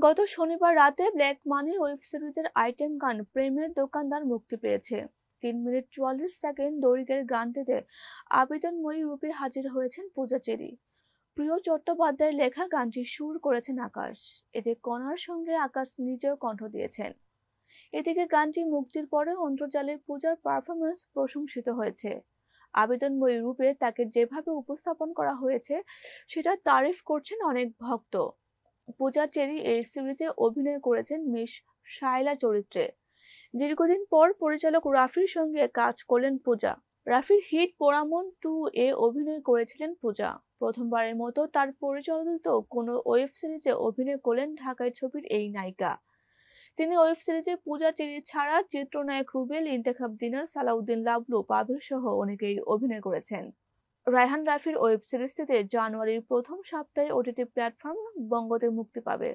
গত শনিবার রাতে ব্ল্যাক মানি ওয়েব সিরিজের আইটেম গান প্রেমের দোকানদার মুক্তি পেয়েছে। 3 মিনিট 44 সেকেন্ড দৈর্ঘ্যের গানটিতে আবেদনময়ী রূপে হাজির হয়েছেন পূজা চেরি। প্রিয় চট্টোপাধ্যায়ের লেখা গানটি সুর করেছেন আকাশ। এতে কণার সঙ্গে আকাশ নিজেও কণ্ঠ দিয়েছেন। এদিকে গানটি মুক্তির পরে অন্তর্জালে পূজার পারফরমেন্স প্রশংসিত হয়েছে। আবেদনময়ী রূপে তাকে যেভাবে উপস্থাপন করা হয়েছে সেটা তারিফ করছেন অনেক ভক্ত। পূজা চেরি এই সিরিজে অভিনয় করেছেন মিস শায়লা চরিত্রে। দীর্ঘদিন পর পরিচালক রাফির সঙ্গে কাজ করলেন পূজা। রাফির হিট পোড়ামন 2 এ অভিনয় করেছিলেন পূজা। প্রথমবারের মতো তার পরিচালিত কোনো ওয়েব সিরিজে অভিনয় করলেন ঢাকাই ছবির এই নায়িকা। তিনি ওয়েব সিরিজে পূজা চেরি ছাড়া চিত্রনায়ক রুবেল, ইন্তেখাব দিনার, সালাউদ্দিন লাবলু, পাভেল সহ অনেকেই অভিনয় করেছেন। রায়হান রাফির ওয়েব সিরিজটিতে জানুয়ারির প্রথম সপ্তাহে ওটিটি প্ল্যাটফর্ম বঙ্গতে মুক্তি পাবে।